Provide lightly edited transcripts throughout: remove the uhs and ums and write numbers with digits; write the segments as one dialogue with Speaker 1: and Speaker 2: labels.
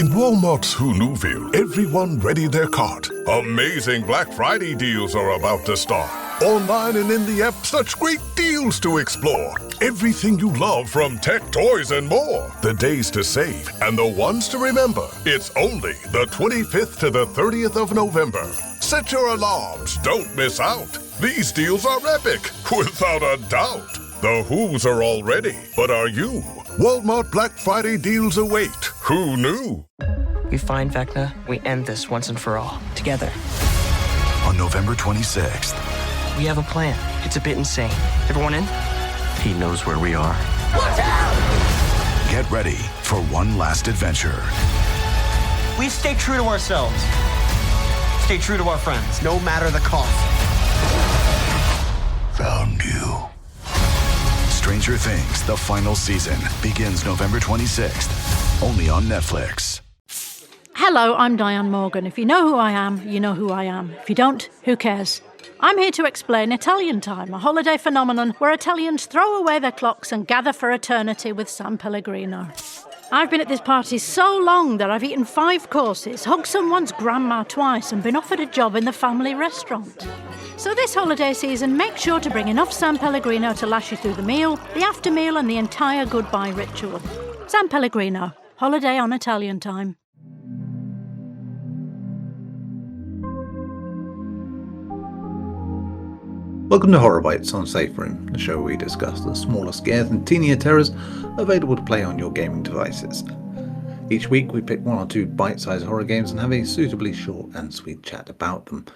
Speaker 1: In Walmart's Who'Knewville, everyone ready their cart. Amazing Black Friday deals are about to start. Online and in the app, such great deals to explore. Everything you love from tech, toys, and more. The days to save and the ones to remember. It's only the 25th to the 30th of November. Set your alarms. Don't miss out. These deals are epic, without a doubt. The Who's are all ready, but are you? Walmart Black Friday deals await. Who knew?
Speaker 2: We find Vecna, we end this once and for all. Together.
Speaker 3: On November 26th.
Speaker 2: We have a plan. It's a bit insane. Everyone in?
Speaker 3: He knows where we are.
Speaker 2: Watch out!
Speaker 3: Get ready for one last adventure.
Speaker 2: We stay true to ourselves. Stay true to our friends, no matter the cost.
Speaker 3: Found you. Stranger Things, the final season, begins November 26th, only on Netflix.
Speaker 4: Hello, I'm Diane Morgan. If you know who I am, you know who I am. If you don't, who cares? I'm here to explain Italian Time, a holiday phenomenon where Italians throw away their clocks and gather for eternity with San Pellegrino. I've been at this party so long that I've eaten 5 courses, hugged someone's grandma twice, and been offered a job in the family restaurant. So this holiday season, make sure to bring enough San Pellegrino to last you through the meal, the after meal, and the entire goodbye ritual. San Pellegrino, holiday on Italian Time.
Speaker 5: Welcome to Horror Bytes on Safe Room, the show where we discuss the smaller scares and teenier terrors available to play on your gaming devices. Each week we pick 1 or 2 bite-sized horror games and have a suitably short and sweet chat about them.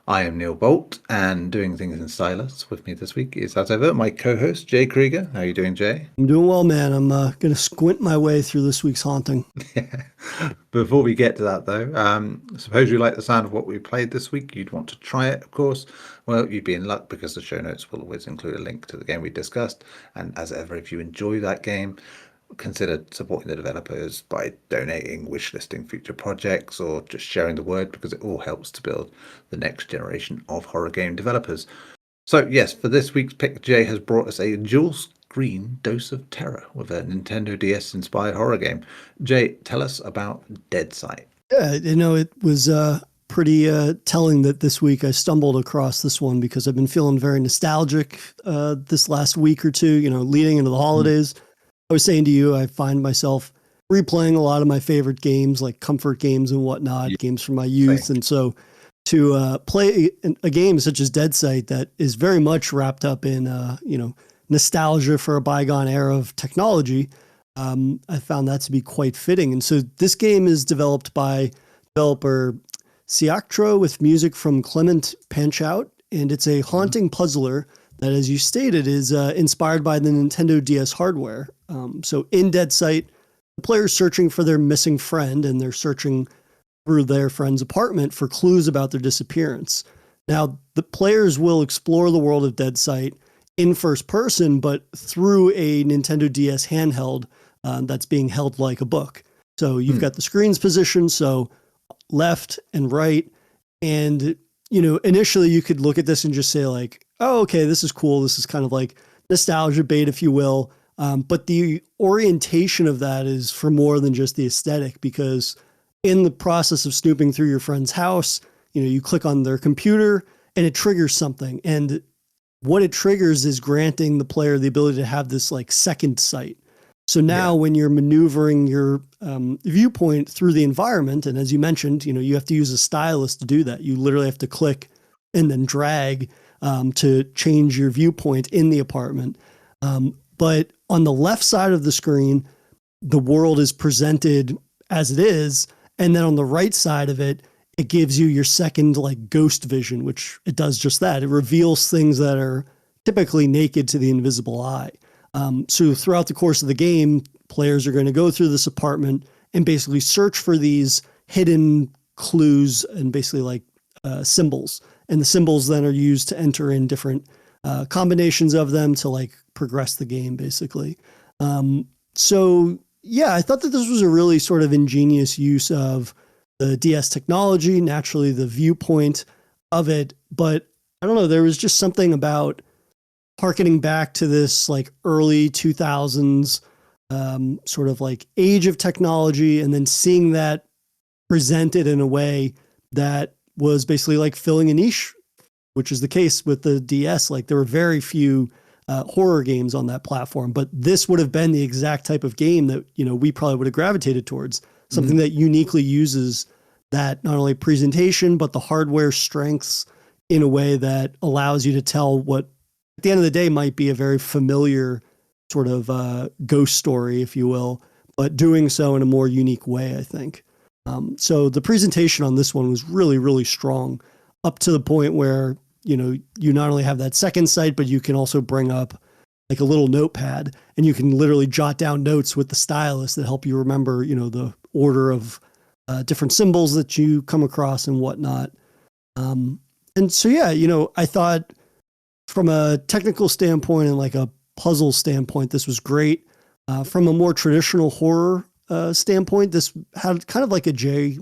Speaker 5: I am Neil Bolt, and doing things in silence with me this week is, as ever, my co-host Jay Krieger. How are you doing, Jay?
Speaker 6: I'm doing well, man. I'm going to squint my way through this week's haunting.
Speaker 5: Before we get to that, though, suppose you like the sound of what we played this week. You'd want to try it, of course. Well, you'd be in luck because the show notes will always include a link to the game we discussed. And as ever, if you enjoy that game, consider supporting the developers by donating, wishlisting future projects, or just sharing the word, because it all helps to build the next generation of horror game developers. So yes, for this week's pick, Jay has brought us a dual screen dose of terror with a Nintendo DS inspired horror game. Jay, tell us about Dead Sight.
Speaker 6: Yeah, it was pretty telling that this week I stumbled across this one because I've been feeling very nostalgic this last week or two, leading into the holidays. I was saying to you, I find myself replaying a lot of my favorite games, like comfort games and whatnot, games from my youth. Same. And so to play a game such as Dead Sight that is very much wrapped up in, nostalgia for a bygone era of technology, I found that to be quite fitting. And so this game is developed by developer Ciactro with music from Clement Panchout, and it's a haunting puzzler that, as you stated, is inspired by the Nintendo DS hardware. So in Dead Sight, the player's searching for their missing friend, and they're searching through their friend's apartment for clues about their disappearance. Now, the players will explore the world of Dead Sight in first person, but through a Nintendo DS handheld that's being held like a book. So you've got the screens positioned, so left and right. And, initially you could look at this and just say like, oh, okay, this is cool. This is kind of like nostalgia bait, if you will. But the orientation of that is for more than just the aesthetic, because in the process of snooping through your friend's house, you click on their computer and it triggers something. And what it triggers is granting the player the ability to have this like second sight. So now when you're maneuvering your viewpoint through the environment, and as you mentioned, you have to use a stylus to do that. You literally have to click and then drag to change your viewpoint in the apartment. But on the left side of the screen, the world is presented as it is. And then on the right side of it, it gives you your second like ghost vision, which it does just that. It reveals things that are typically naked to the invisible eye. So throughout the course of the game, players are going to go through this apartment and basically search for these hidden clues and basically like symbols. And the symbols then are used to enter in different combinations of them to like progress the game, basically. So yeah, I thought that this was a really sort of ingenious use of the DS technology, naturally the viewpoint of it. But I don't know, there was just something about harkening back to this like early 2000s sort of like age of technology, and then seeing that presented in a way that was basically like filling a niche, which is the case with the DS. Like there were very few horror games on that platform, but this would have been the exact type of game that, you know, we probably would have gravitated towards, something that uniquely uses that not only presentation, but the hardware strengths in a way that allows you to tell what at the end of the day might be a very familiar sort of ghost story, if you will, but doing so in a more unique way, I think. So the presentation on this one was really, really strong, up to the point where, you know, you not only have that second sight, but you can also bring up like a little notepad, and you can literally jot down notes with the stylus that help you remember, you know, the order of different symbols that you come across and whatnot. And so, yeah, you know, I thought from a technical standpoint and like a puzzle standpoint, this was great. From a more traditional horror standpoint, this had kind of like a J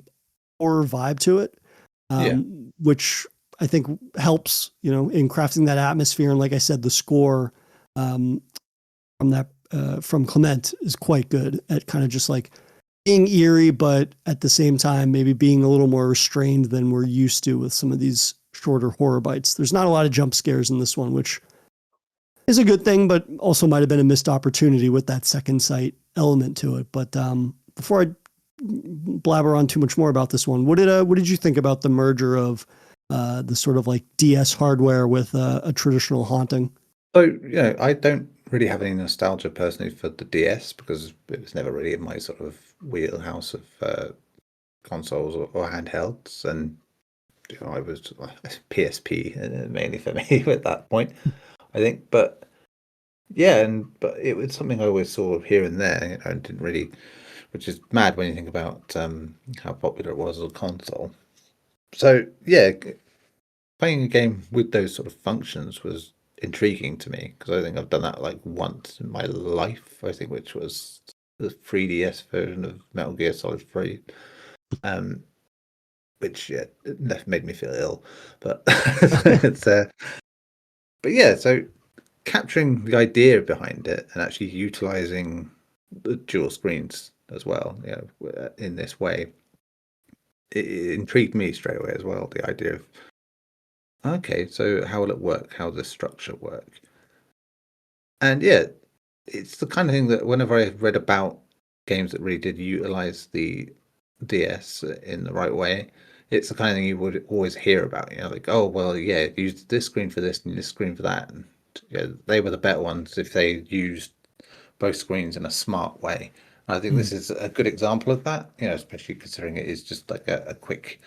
Speaker 6: horror vibe to it, which I think helps, you know, in crafting that atmosphere. And like I said, the score from Clement is quite good at kind of just like being eerie, but at the same time, maybe being a little more restrained than we're used to with some of these shorter horror bites. There's not a lot of jump scares in this one, which is a good thing, but also might have been a missed opportunity with that second sight element to it. But before I blabber on too much more about this one, what did you think about the merger of the sort of like DS hardware with a traditional haunting?
Speaker 5: So, you know, I don't really have any nostalgia personally for the DS because it was never really in my sort of wheelhouse of consoles or handhelds. And, you know, I was PSP mainly for me at that point, I think. But yeah, but it was something I always saw here and there, you know, and didn't really, which is mad when you think about how popular it was as a console. So yeah, playing a game with those sort of functions was intriguing to me because I think I've done that like once in my life, I think, which was the 3DS version of Metal Gear Solid 3, which it made me feel ill, but it's but yeah, so capturing the idea behind it and actually utilizing the dual screens as well, you know, in this way, it intrigued me straight away as well. The idea of, okay, so how will it work? How does this structure work? And yeah, it's the kind of thing that whenever I read about games that really did utilize the DS in the right way, it's the kind of thing you would always hear about. You know, like, oh well, yeah, use this screen for this and this screen for that, and yeah, they were the better ones if they used both screens in a smart way. And I think this is a good example of that. You know, especially considering it is just like a quick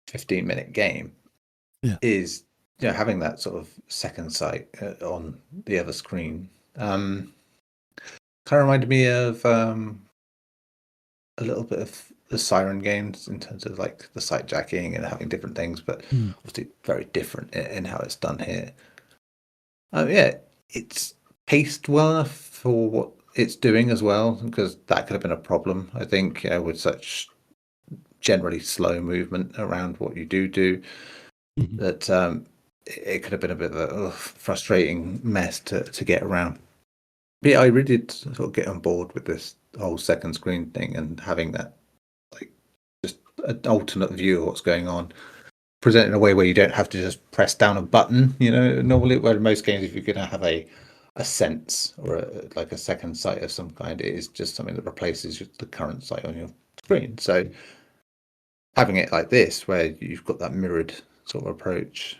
Speaker 5: 15-minute game.
Speaker 6: Yeah.
Speaker 5: Is, you know, having that sort of second sight on the other screen. Kind of reminded me of a little bit of the Siren games in terms of like the sight jacking and having different things, but obviously very different in how it's done here. Yeah, it's paced well enough for what it's doing as well, because that could have been a problem, I think, you know, with such generally slow movement around what you do, that it could have been a bit of a frustrating mess to get around. But yeah, I really did sort of get on board with this whole second screen thing and having that like just an alternate view of what's going on, presented in a way where you don't have to just press down a button. You know, normally, where in most games, if you're going to have a sense or like a second sight of some kind, it is just something that replaces the current sight on your screen. So having it like this, where you've got that mirrored sort of approach.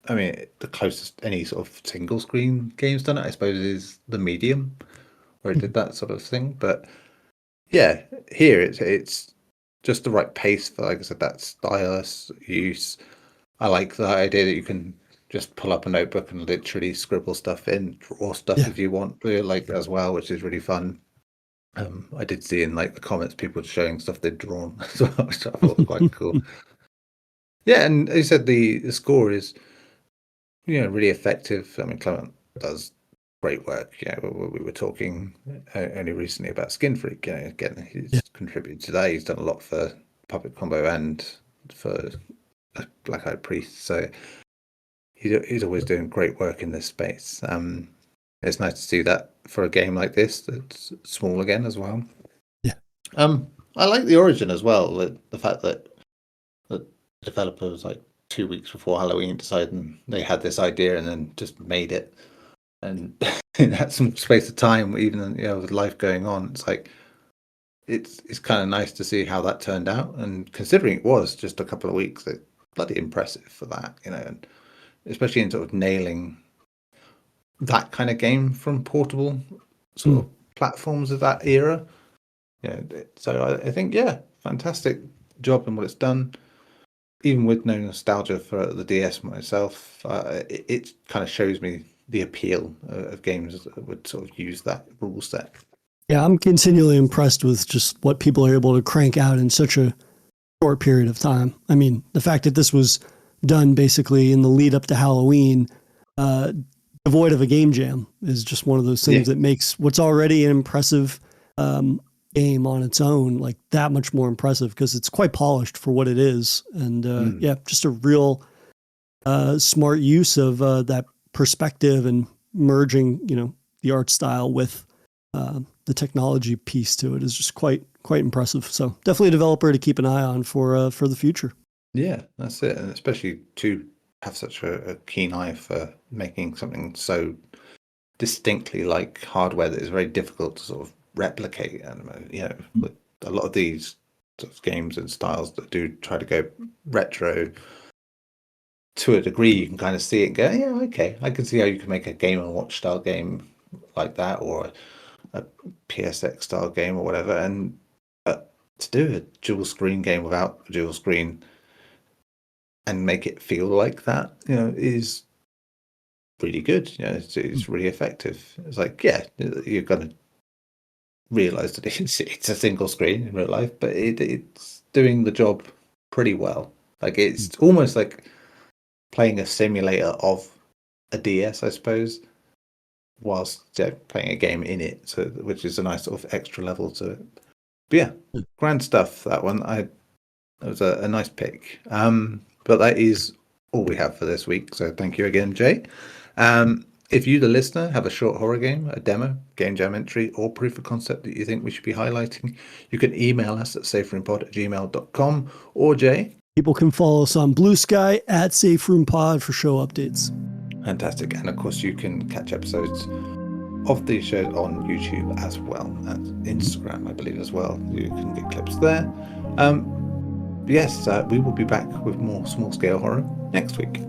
Speaker 5: I mean, the closest any sort of single screen game's done it, I suppose, is the Medium, where it did that sort of thing. But yeah, here it's just the right pace for, like I said, that stylus use. I like the idea that you can just pull up a notebook and literally scribble stuff in, draw stuff if you want to, like, as well, which is really fun. I did see in like the comments people showing stuff they'd drawn as well, which I thought was quite cool. Yeah, and as you said, the score is, you know, really effective. I mean, Clement does great work. Yeah, we were talking only recently about Skin Freak. You know, again, he's contributed to that. He's done a lot for Puppet Combo and for Black Eyed Priest. So he's always doing great work in this space. It's nice to see that for a game like this that's small again as well.
Speaker 6: Yeah.
Speaker 5: I like the origin as well. The fact that the developer was like 2 weeks before Halloween deciding they had this idea and then just made it, and in that some space of time, even with life going on, it's like it's kind of nice to see how that turned out. And considering it was just a couple of weeks, it's bloody impressive for that, and especially in sort of nailing that kind of game from portable sort of platforms of that era. So I think, fantastic job in what it's done. Even with no nostalgia for the DS myself, it kind of shows me the appeal of games that would sort of use that rule set.
Speaker 6: Yeah, I'm continually impressed with just what people are able to crank out in such a short period of time. I mean, the fact that this was done basically in the lead up to Halloween, devoid of a game jam, is just one of those things that makes what's already an impressive game on its own like that much more impressive, because it's quite polished for what it is. And just a real smart use of that perspective and merging, the art style with the technology piece to it is just quite impressive. So definitely a developer to keep an eye on for the future.
Speaker 5: Yeah, that's it. And especially to have such a keen eye for making something so distinctly like hardware that is very difficult to sort of replicate. And with a lot of these sort of games and styles that do try to go retro, to a degree, you can kind of see it and go, yeah, okay, I can see how you can make a Game and Watch style game like that, or a PSX style game or whatever. And to do a dual screen game without a dual screen and make it feel like that, is really good. It's really effective. It's like, you're going to realize that it's a single screen in real life, but it's doing the job pretty well. Like, it's almost like playing a simulator of a DS, I suppose, whilst playing a game in it, so which is a nice sort of extra level to it. But grand stuff, that one. That was a nice pick. But that is all we have for this week, so thank you again, Jay. If you, the listener, have a short horror game, a demo, game jam entry, or proof of concept that you think we should be highlighting, you can email us at saferoompod@gmail.com, or Jay.
Speaker 6: People can follow us on Blue Sky at SafeRoomPod for show updates.
Speaker 5: Fantastic. And of course, you can catch episodes of these shows on YouTube as well, and Instagram, I believe, as well. You can get clips there. Yes, we will be back with more small-scale horror next week.